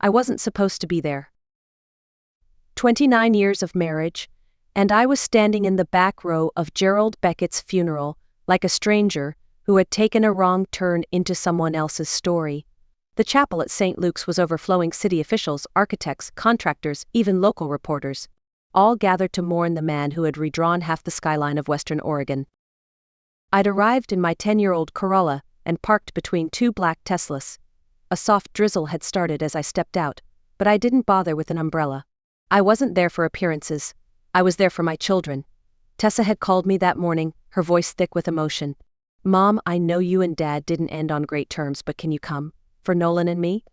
I wasn't supposed to be there. 29 years of marriage, and I was standing in the back row of Gerald Beckett's funeral, like a stranger who had taken a wrong turn into someone else's story. The chapel at St. Luke's was overflowing. City officials, architects, contractors, even local reporters, all gathered to mourn the man who had redrawn half the skyline of Western Oregon. I'd arrived in my 10-year-old Corolla and parked between two black Teslas. A soft drizzle had started as I stepped out, but I didn't bother with an umbrella. I wasn't there for appearances. I was there for my children. Tessa had called me that morning, her voice thick with emotion. "Mom, I know you and Dad didn't end on great terms, but can you come? For Nolan and me?"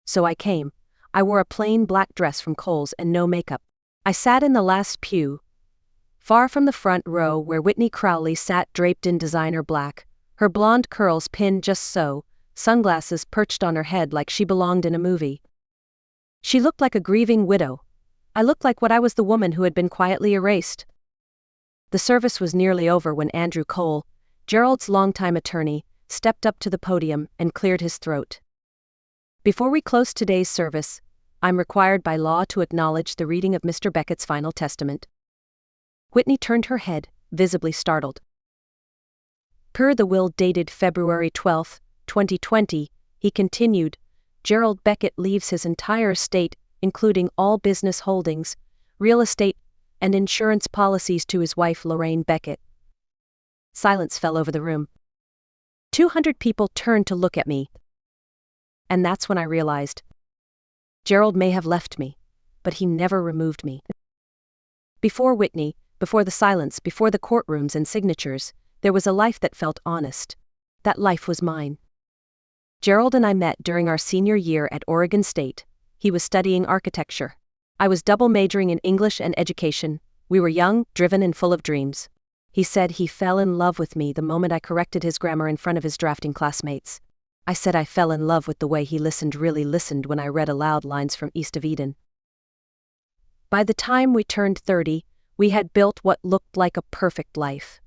So I came. I wore a plain black dress from Kohl's and no makeup. I sat in the last pew, far from the front row where Whitney Crowley sat draped in designer black, her blonde curls pinned just so, sunglasses perched on her head like she belonged in a movie. She looked like a grieving widow. I looked like what I was, the woman who had been quietly erased. The service was nearly over when Andrew Cole, Gerald's longtime attorney, stepped up to the podium and cleared his throat. "Before we close today's service, I'm required by law to acknowledge the reading of Mr. Beckett's final testament." Whitney turned her head, visibly startled. "Per the will dated February 12, 2020, he continued, Gerald Beckett leaves his entire estate, including all business holdings, real estate, and insurance policies to his wife Lorraine Beckett." Silence fell over the room. 200 people turned to look at me. And that's when I realized. Gerald may have left me, but he never removed me. Before Whitney, before the silence, before the courtrooms and signatures, there was a life that felt honest. That life was mine. Gerald and I met during our senior year at Oregon State. He was studying architecture. I was double majoring in English and education. We were young, driven, and full of dreams. He said he fell in love with me the moment I corrected his grammar in front of his drafting classmates. I said I fell in love with the way he really listened when I read aloud lines from East of Eden. By the time we turned 30, we had built what looked like a perfect life.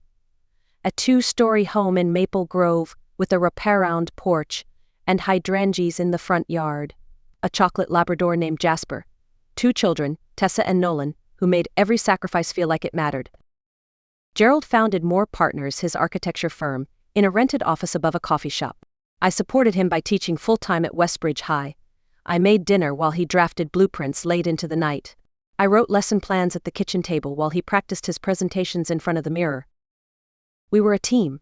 A 2-story home in Maple Grove with a wraparound porch and hydrangeas in the front yard. A chocolate Labrador named Jasper. 2 children, Tessa and Nolan, who made every sacrifice feel like it mattered. Gerald founded More Partners, his architecture firm, in a rented office above a coffee shop. I supported him by teaching full-time at Westbridge High. I made dinner while he drafted blueprints late into the night. I wrote lesson plans at the kitchen table while he practiced his presentations in front of the mirror. We were a team.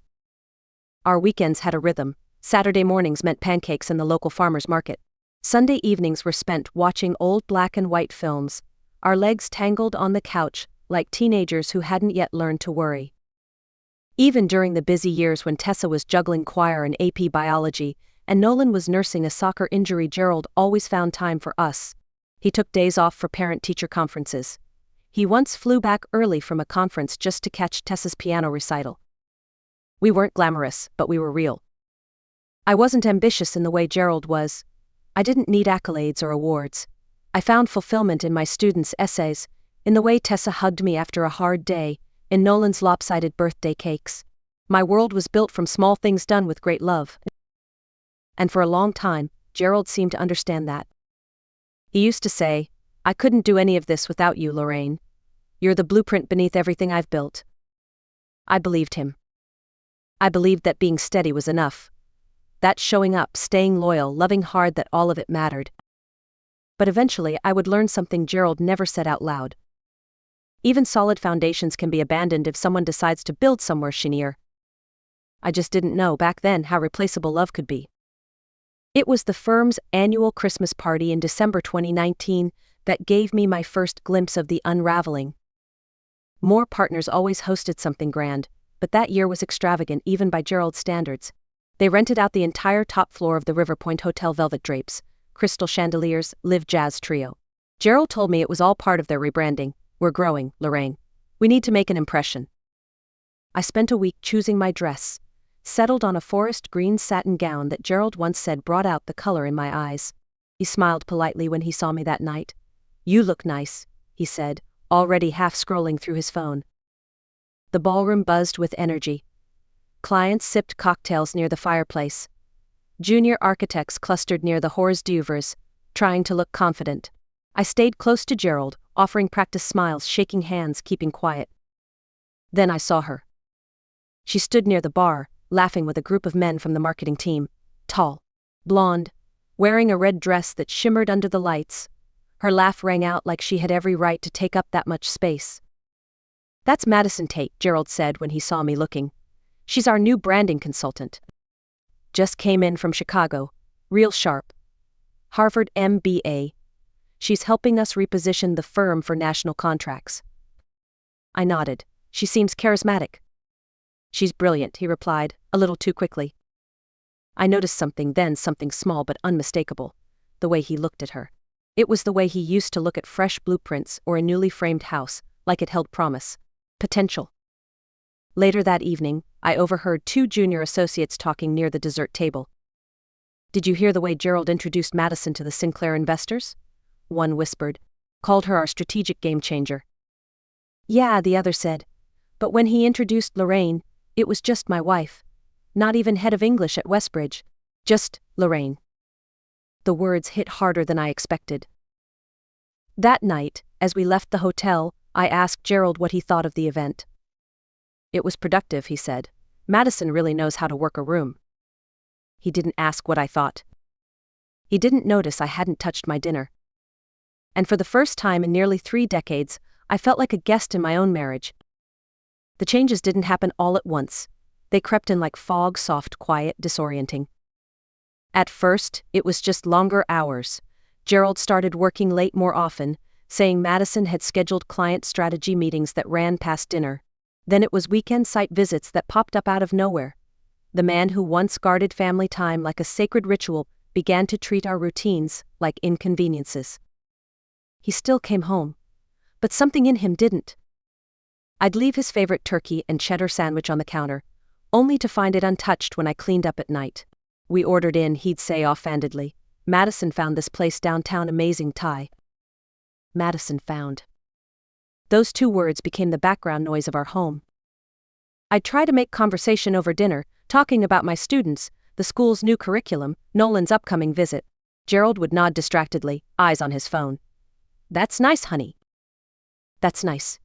Our weekends had a rhythm. Saturday mornings meant pancakes in the local farmer's market. Sunday evenings were spent watching old black and white films, our legs tangled on the couch like teenagers who hadn't yet learned to worry. Even during the busy years when Tessa was juggling choir and AP biology, and Nolan was nursing a soccer injury, Gerald always found time for us. He took days off for parent-teacher conferences. He once flew back early from a conference just to catch Tessa's piano recital. We weren't glamorous, but we were real. I wasn't ambitious in the way Gerald was. I didn't need accolades or awards. I found fulfillment in my students' essays, in the way Tessa hugged me after a hard day, in Nolan's lopsided birthday cakes. My world was built from small things done with great love. And for a long time, Gerald seemed to understand that. He used to say, "I couldn't do any of this without you, Lorraine. You're the blueprint beneath everything I've built." I believed him. I believed that being steady was enough. That showing up, staying loyal, loving hard, that all of it mattered. But eventually I would learn something Gerald never said out loud. Even solid foundations can be abandoned if someone decides to build somewhere shinier. I just didn't know back then how replaceable love could be. It was the firm's annual Christmas party in December 2019 that gave me my first glimpse of the unraveling. More Partners always hosted something grand, but that year was extravagant even by Gerald's standards. They rented out the entire top floor of the River Point Hotel, velvet drapes, crystal chandeliers, live jazz trio. Gerald told me it was all part of their rebranding. "We're growing, Lorraine. We need to make an impression." I spent a week choosing my dress, settled on a forest green satin gown that Gerald once said brought out the color in my eyes. He smiled politely when he saw me that night. "You look nice," he said, already half scrolling through his phone. The ballroom buzzed with energy. Clients sipped cocktails near the fireplace. Junior architects clustered near the hors d'oeuvres, trying to look confident. I stayed close to Gerald, offering practice smiles, shaking hands, keeping quiet. Then I saw her. She stood near the bar, laughing with a group of men from the marketing team. Tall, blonde, wearing a red dress that shimmered under the lights. Her laugh rang out like she had every right to take up that much space. "That's Madison Tate," Gerald said when he saw me looking. "She's our new branding consultant. Just came in from Chicago. Real sharp. Harvard MBA. She's helping us reposition the firm for national contracts." I nodded. "She seems charismatic." "She's brilliant," he replied, a little too quickly. I noticed something then, something small but unmistakable. The way he looked at her. It was the way he used to look at fresh blueprints or a newly framed house, like it held promise. Potential. Later that evening, I overheard 2 junior associates talking near the dessert table. "Did you hear the way Gerald introduced Madison to the Sinclair investors?" One whispered. "Called her our strategic game changer." "Yeah," the other said. "But when he introduced Lorraine, it was just my wife. Not even head of English at Westbridge. Just Lorraine." The words hit harder than I expected. That night, as we left the hotel, I asked Gerald what he thought of the event. "It was productive," he said. "Madison really knows how to work a room." He didn't ask what I thought. He didn't notice I hadn't touched my dinner. And for the first time in nearly 3 decades, I felt like a guest in my own marriage. The changes didn't happen all at once. They crept in like fog, soft, quiet, disorienting. At first, it was just longer hours. Gerald started working late more often, saying Madison had scheduled client strategy meetings that ran past dinner. Then it was weekend site visits that popped up out of nowhere. The man who once guarded family time like a sacred ritual began to treat our routines like inconveniences. He still came home, but something in him didn't. I'd leave his favorite turkey and cheddar sandwich on the counter, only to find it untouched when I cleaned up at night. "We ordered in," he'd say offhandedly. "Madison found this place downtown amazing Thai." Madison found. Those 2 words became the background noise of our home. I'd try to make conversation over dinner, talking about my students, the school's new curriculum, Nolan's upcoming visit. Gerald would nod distractedly, eyes on his phone. "That's nice, honey." "That's nice."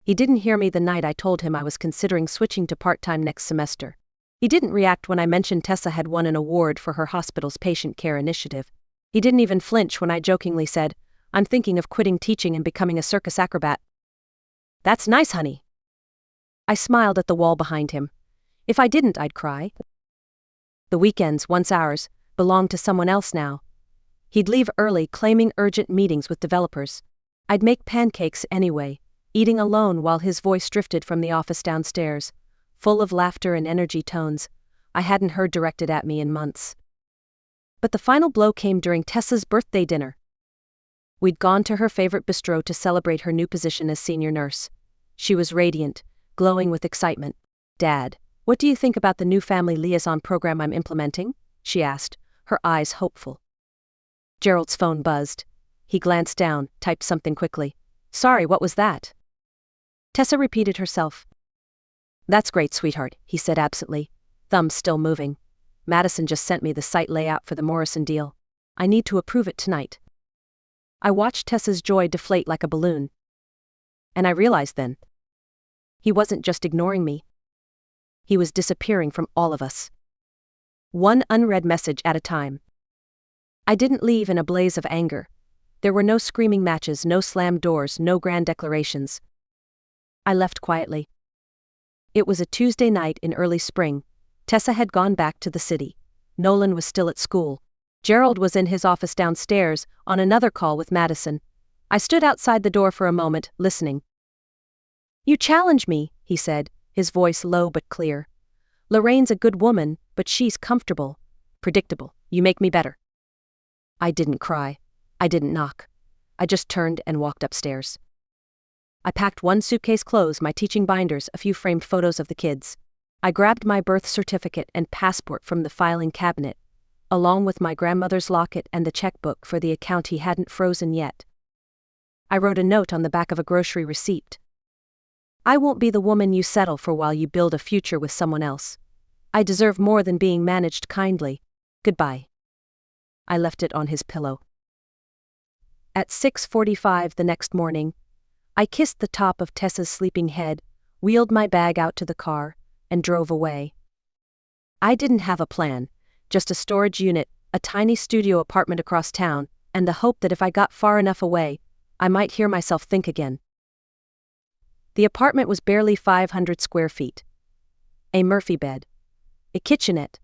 He didn't hear me the night I told him I was considering switching to part-time next semester. He didn't react when I mentioned Tessa had won an award for her hospital's patient care initiative. He didn't even flinch when I jokingly said, "I'm thinking of quitting teaching and becoming a circus acrobat." "That's nice, honey." I smiled at the wall behind him. If I didn't, I'd cry. The weekends, once ours, belonged to someone else now. He'd leave early, claiming urgent meetings with developers. I'd make pancakes anyway, eating alone while his voice drifted from the office downstairs, full of laughter and energy tones I hadn't heard directed at me in months. But the final blow came during Tessa's birthday dinner. We'd gone to her favorite bistro to celebrate her new position as senior nurse. She was radiant, glowing with excitement. "Dad, what do you think about the new family liaison program I'm implementing?" she asked, her eyes hopeful. Gerald's phone buzzed. He glanced down, typed something quickly. "Sorry, what was that?" Tessa repeated herself. "That's great, sweetheart," he said absently, thumbs still moving. "Madison just sent me the site layout for the Morrison deal. I need to approve it tonight." I watched Tessa's joy deflate like a balloon. And I realized then, he wasn't just ignoring me. He was disappearing from all of us. One unread message at a time. I didn't leave in a blaze of anger. There were no screaming matches, no slammed doors, no grand declarations. I left quietly. It was a Tuesday night in early spring. Tessa had gone back to the city. Nolan was still at school. Gerald was in his office downstairs, on another call with Madison. I stood outside the door for a moment, listening. "You challenge me," he said, his voice low but clear. "Lorraine's a good woman, but she's comfortable. Predictable. You make me better." I didn't cry. I didn't knock. I just turned and walked upstairs. I packed 1 suitcase clothes, my teaching binders, a few framed photos of the kids. I grabbed my birth certificate and passport from the filing cabinet, along with my grandmother's locket and the checkbook for the account he hadn't frozen yet. I wrote a note on the back of a grocery receipt. "I won't be the woman you settle for while you build a future with someone else. I deserve more than being managed kindly. Goodbye." I left it on his pillow. At 6:45 the next morning, I kissed the top of Tessa's sleeping head, wheeled my bag out to the car, and drove away. I didn't have a plan, just a storage unit, a tiny studio apartment across town, and the hope that if I got far enough away, I might hear myself think again. The apartment was barely 500 square feet. A Murphy bed, a kitchenette,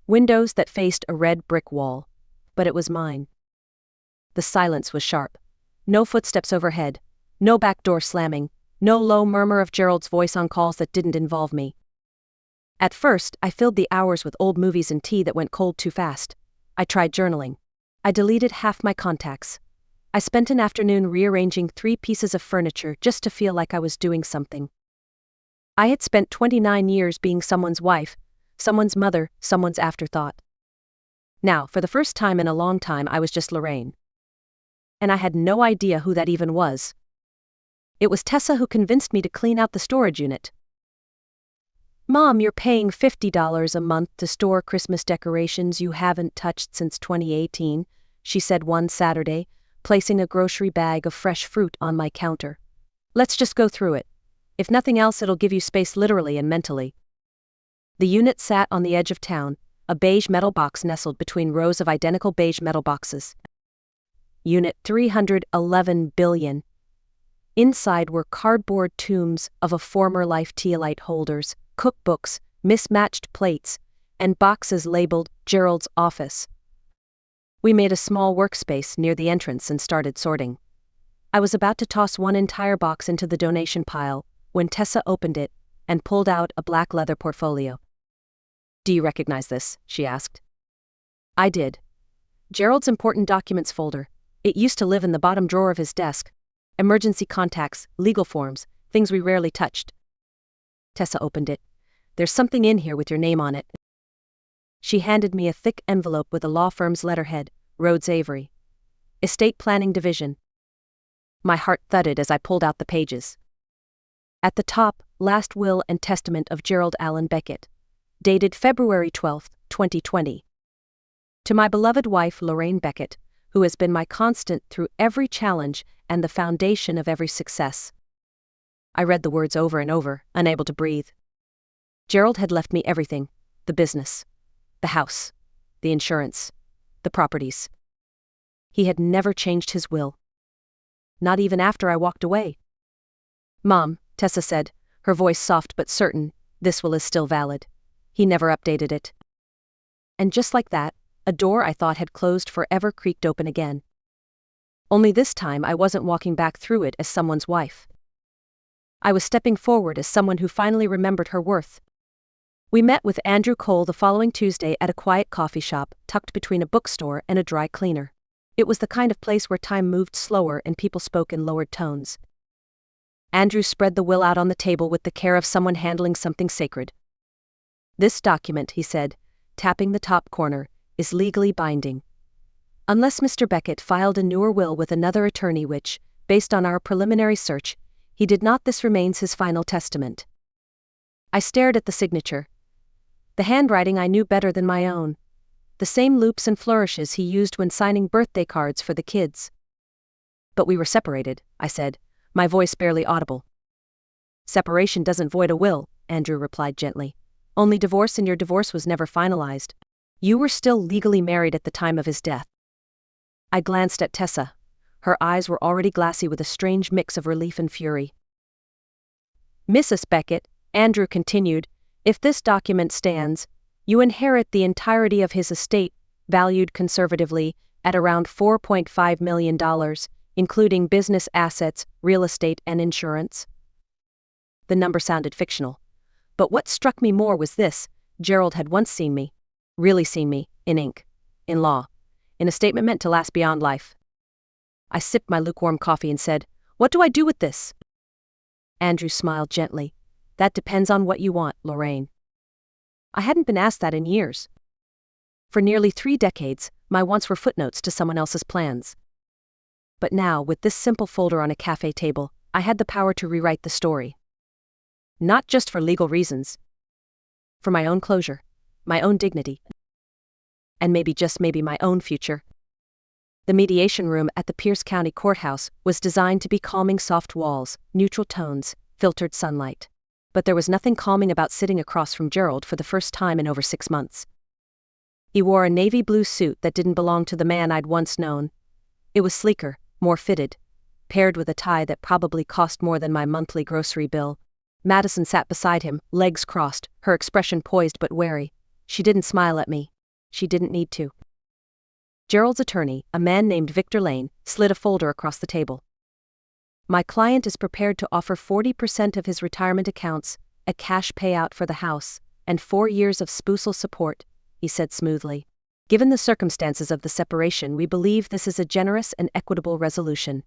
windows that faced a red brick wall, but it was mine. The silence was sharp. No footsteps overhead, no back door slamming, no low murmur of Gerald's voice on calls that didn't involve me. At first, I filled the hours with old movies and tea that went cold too fast. I tried journaling. I deleted half my contacts. I spent an afternoon rearranging 3 pieces of furniture just to feel like I was doing something. I had spent 29 years being someone's wife, someone's mother, someone's afterthought. Now, for the first time in a long time, I was just Lorraine. And I had no idea who that even was. It was Tessa who convinced me to clean out the storage unit. "Mom, you're paying $50 a month to store Christmas decorations you haven't touched since 2018, she said one Saturday, placing a grocery bag of fresh fruit on my counter. "Let's just go through it. If nothing else, it'll give you space literally and mentally." The unit sat on the edge of town, a beige metal box nestled between rows of identical beige metal boxes. Unit 311 billion. Inside were cardboard tombs of a former life teolite holders, cookbooks, mismatched plates, and boxes labeled Gerald's office. We made a small workspace near the entrance and started sorting. I was about to toss one entire box into the donation pile when Tessa opened it and pulled out a black leather portfolio. "Do you recognize this?" she asked. I did. Gerald's important documents folder. It used to live in the bottom drawer of his desk. Emergency contacts, legal forms, things we rarely touched. Tessa opened it. "There's something in here with your name on it." She handed me a thick envelope with a law firm's letterhead, Rhodes Avery. Estate Planning Division. My heart thudded as I pulled out the pages. At the top, Last Will and Testament of Gerald Allen Beckett. Dated February 12, 2020. To my beloved wife Lorraine Beckett, who has been my constant through every challenge and the foundation of every success. I read the words over and over, unable to breathe. Gerald had left me everything: the business, the house, the insurance, the properties. He had never changed his will. Not even after I walked away. "Mom," Tessa said, her voice soft but certain, "this will is still valid. He never updated it." And just like that, a door I thought had closed forever creaked open again. Only this time I wasn't walking back through it as someone's wife. I was stepping forward as someone who finally remembered her worth. We met with Andrew Cole the following Tuesday at a quiet coffee shop tucked between a bookstore and a dry cleaner. It was the kind of place where time moved slower and people spoke in lowered tones. Andrew spread the will out on the table with the care of someone handling something sacred. "This document," he said, tapping the top corner, "is legally binding. Unless Mr. Beckett filed a newer will with another attorney which, based on our preliminary search, he did not, this remains his final testament." I stared at the signature. The handwriting I knew better than my own. The same loops and flourishes he used when signing birthday cards for the kids. "But we were separated," I said, my voice barely audible. "Separation doesn't void a will," Andrew replied gently. "Only divorce, and your divorce was never finalized. You were still legally married at the time of his death." I glanced at Tessa. Her eyes were already glassy with a strange mix of relief and fury. "Mrs. Beckett," Andrew continued, "if this document stands, you inherit the entirety of his estate, valued conservatively at around $4.5 million, including business assets, real estate, and insurance." The number sounded fictional. But what struck me more was this: Gerald had once seen me, really seen me, in ink, in law, in a statement meant to last beyond life. I sipped my lukewarm coffee and said, "What do I do with this?" Andrew smiled gently. "That depends on what you want, Lorraine." I hadn't been asked that in years. For nearly 3 decades, my wants were footnotes to someone else's plans. But now, with this simple folder on a cafe table, I had the power to rewrite the story. Not just for legal reasons. For my own closure, my own dignity, and maybe, just maybe, my own future. The mediation room at the Pierce County Courthouse was designed to be calming: soft walls, neutral tones, filtered sunlight. But there was nothing calming about sitting across from Gerald for the first time in over 6 months. He wore a navy blue suit that didn't belong to the man I'd once known. It was sleeker, more fitted, paired with a tie that probably cost more than my monthly grocery bill. Madison sat beside him, legs crossed, her expression poised but wary. She didn't smile at me. She didn't need to. Gerald's attorney, a man named Victor Lane, slid a folder across the table. My client is prepared to offer 40% of his retirement accounts, a cash payout for the house, and 4 years of spousal support, he said smoothly. Given the circumstances of the separation, we believe this is a generous and equitable resolution.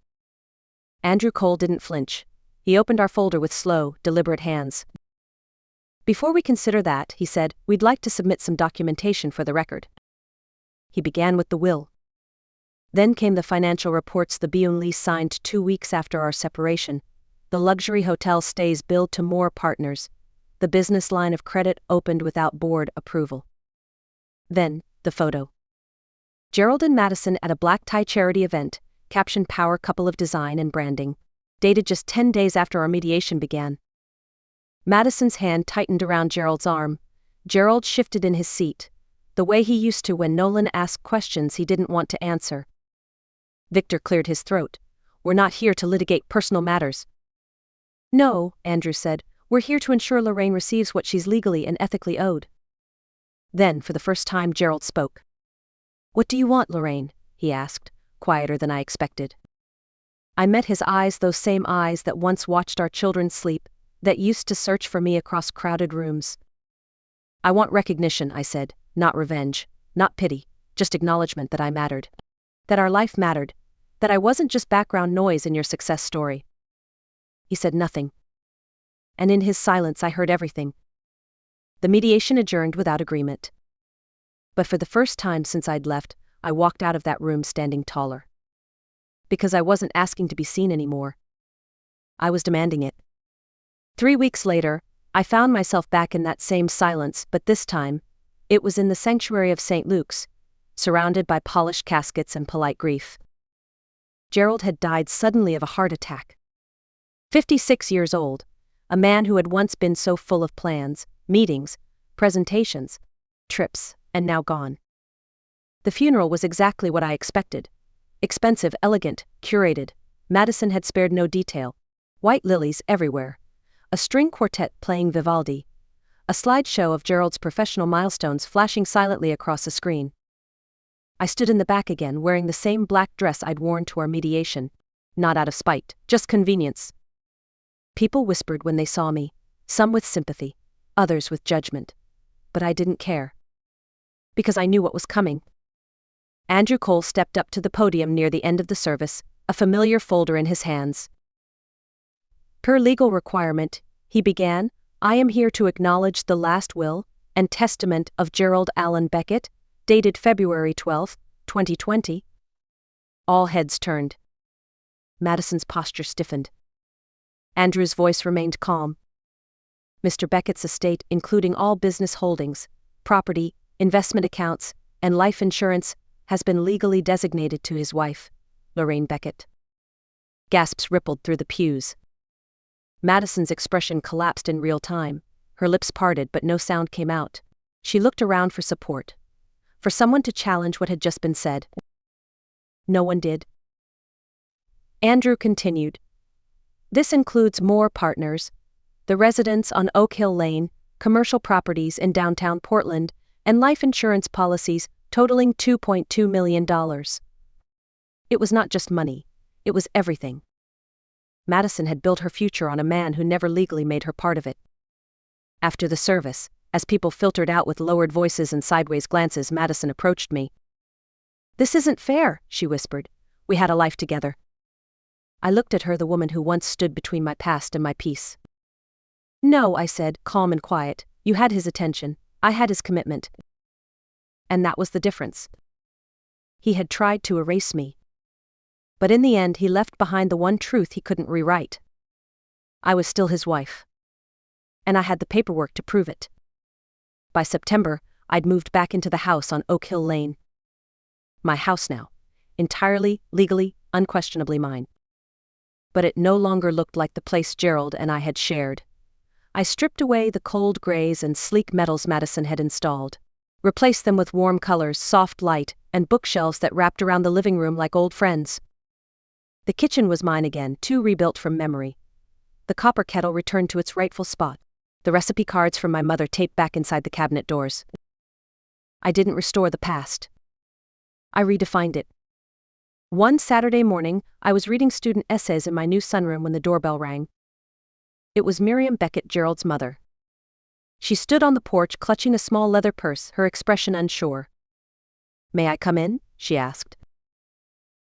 Andrew Cole didn't flinch. He opened our folder with slow, deliberate hands. Before we consider that, he said, we'd like to submit some documentation for the record. He began with the will. Then came the financial reports: the Beyond lease signed 2 weeks after our separation, the luxury hotel stays billed to more partners, the business line of credit opened without board approval. Then, the photo. Gerald and Madison at a black tie charity event, captioned Power Couple of Design and Branding, dated just 10 days after our mediation began. Madison's hand tightened around Gerald's arm. Gerald shifted in his seat, the way he used to when Nolan asked questions he didn't want to answer. Victor cleared his throat. We're not here to litigate personal matters. No, Andrew said, we're here to ensure Lorraine receives what she's legally and ethically owed. Then, for the first time, Gerald spoke. What do you want, Lorraine? He asked, quieter than I expected. I met his eyes, those same eyes that once watched our children sleep, that used to search for me across crowded rooms. I want recognition, I said, not revenge, not pity, just acknowledgement that I mattered. That our life mattered, that I wasn't just background noise in your success story. He said nothing. And in his silence I heard everything. The mediation adjourned without agreement. But for the first time since I'd left, I walked out of that room standing taller. Because I wasn't asking to be seen anymore. I was demanding it. 3 weeks later, I found myself back in that same silence, but this time, it was in the sanctuary of St. Luke's, surrounded by polished caskets and polite grief. Gerald had died suddenly of a heart attack. 56 years old, a man who had once been so full of plans, meetings, presentations, trips, and now gone. The funeral was exactly what I expected. Expensive, elegant, curated. Madison had spared no detail. White lilies everywhere. A string quartet playing Vivaldi. A slideshow of Gerald's professional milestones flashing silently across a screen. I stood in the back again, wearing the same black dress I'd worn to our mediation. Not out of spite, just convenience. People whispered when they saw me, some with sympathy, others with judgment. But I didn't care. Because I knew what was coming. Andrew Cole stepped up to the podium near the end of the service, a familiar folder in his hands. Per legal requirement, he began, I am here to acknowledge the last will and testament of Gerald Allen Beckett, dated February 12, 2020. All heads turned. Madison's posture stiffened. Andrew's voice remained calm. Mr. Beckett's estate, including all business holdings, property, investment accounts, and life insurance, has been legally designated to his wife, Lorraine Beckett. Gasps rippled through the pews. Madison's expression collapsed in real time. Her lips parted, but no sound came out. She looked around for support. For someone to challenge what had just been said. No one did. Andrew continued. This includes more partners, the residents on Oak Hill Lane, commercial properties in downtown Portland, and life insurance policies totaling $2.2 million. It was not just money, it was everything. Madison had built her future on a man who never legally made her part of it. After the service, as people filtered out with lowered voices and sideways glances, Madison approached me. This isn't fair, she whispered. We had a life together. I looked at her, the woman who once stood between my past and my peace. No, I said, calm and quiet, you had his attention, I had his commitment. And that was the difference. He had tried to erase me. But in the end he left behind the one truth he couldn't rewrite. I was still his wife. And I had the paperwork to prove it. By September, I'd moved back into the house on Oak Hill Lane. My house now, entirely, legally, unquestionably mine. But it no longer looked like the place Gerald and I had shared. I stripped away the cold grays and sleek metals Madison had installed, replaced them with warm colors, soft light, and bookshelves that wrapped around the living room like old friends. The kitchen was mine again, too, rebuilt from memory. The copper kettle returned to its rightful spot, the recipe cards from my mother taped back inside the cabinet doors. I didn't restore the past. I redefined it. One Saturday morning, I was reading student essays in my new sunroom when the doorbell rang. It was Miriam Beckett, Gerald's mother. She stood on the porch clutching a small leather purse, her expression unsure. "May I come in?" she asked.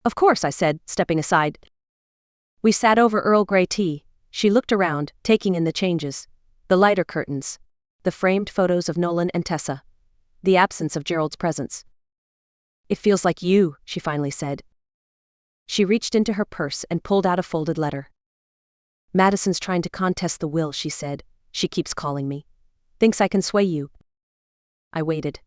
"Of course," I said, stepping aside. We sat over Earl Grey tea. She looked around, taking in the changes. The lighter curtains. The framed photos of Nolan and Tessa. The absence of Gerald's presence. "It feels like you," she finally said. She reached into her purse and pulled out a folded letter. "Madison's trying to contest the will," she said. "She keeps calling me. Thinks I can sway you." I waited.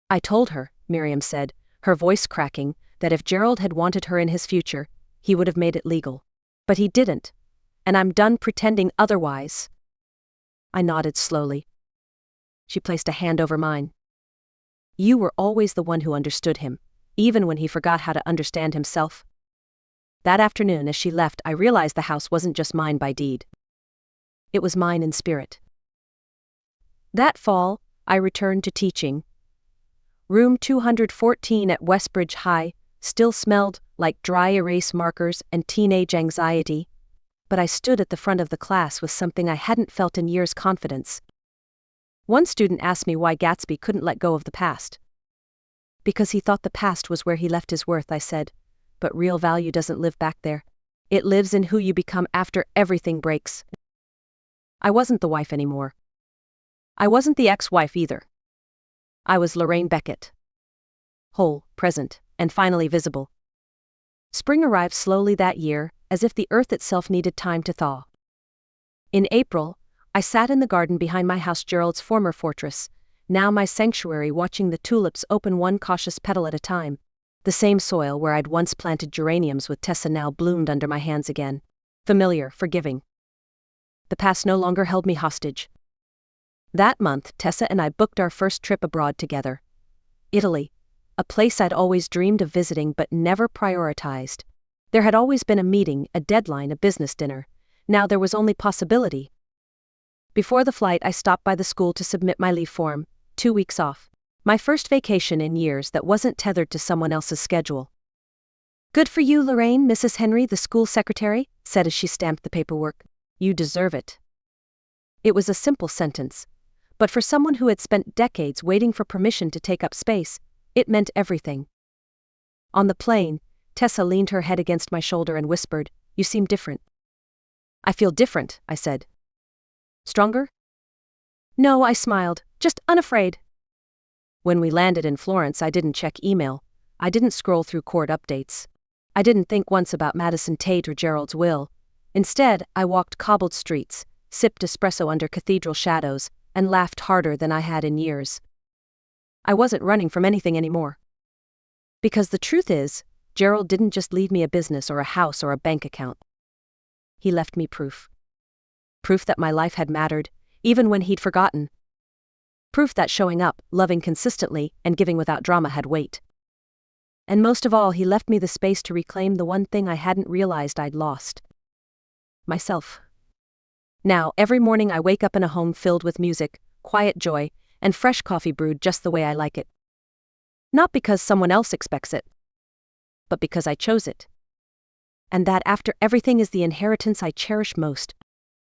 "I told her," Miriam said, her voice cracking, that if Gerald had wanted her in his future, he would have made it legal. But he didn't. And I'm done pretending otherwise. I nodded slowly. She placed a hand over mine. "You were always the one who understood him, even when he forgot how to understand himself." That afternoon, as she left, I realized the house wasn't just mine by deed. It was mine in spirit. That fall, I returned to teaching. Room 214 at Westbridge High still smelled like dry erase markers and teenage anxiety, but I stood at the front of the class with something I hadn't felt in years: confidence. One student asked me why Gatsby couldn't let go of the past. "Because he thought the past was where he left his worth," I said. "But real value doesn't live back there. It lives in who you become after everything breaks." I wasn't the wife anymore. I wasn't the ex-wife either. I was Lorraine Beckett. Whole, present, and finally visible. Spring arrived slowly that year, as if the earth itself needed time to thaw. In April, I sat in the garden behind my house, Gerald's former fortress, now my sanctuary, watching the tulips open one cautious petal at a time. The same soil where I'd once planted geraniums with Tessa now bloomed under my hands again. Familiar, forgiving. The past no longer held me hostage. That month, Tessa and I booked our first trip abroad together. Italy, a place I'd always dreamed of visiting but never prioritized. There had always been a meeting, a deadline, a business dinner. Now there was only possibility. Before the flight, I stopped by the school to submit my leave form, 2 weeks off. My first vacation in years that wasn't tethered to someone else's schedule. "Good for you, Lorraine," Mrs. Henry, the school secretary, said as she stamped the paperwork. "You deserve it." It was a simple sentence, but for someone who had spent decades waiting for permission to take up space, it meant everything. On the plane, Tessa leaned her head against my shoulder and whispered, "You seem different." "I feel different," I said. "Stronger?" "No," I smiled, "just unafraid." When we landed in Florence, I didn't check email. I didn't scroll through court updates. I didn't think once about Madison Tate or Gerald's will. Instead, I walked cobbled streets, sipped espresso under cathedral shadows, and laughed harder than I had in years. I wasn't running from anything anymore. Because the truth is, Gerald didn't just leave me a business or a house or a bank account. He left me proof. Proof that my life had mattered, even when he'd forgotten. Proof that showing up, loving consistently, and giving without drama had weight. And most of all, he left me the space to reclaim the one thing I hadn't realized I'd lost. Myself. Now, every morning I wake up in a home filled with music, quiet joy, and fresh coffee brewed just the way I like it. Not because someone else expects it, but because I chose it. And that, after everything, is the inheritance I cherish most.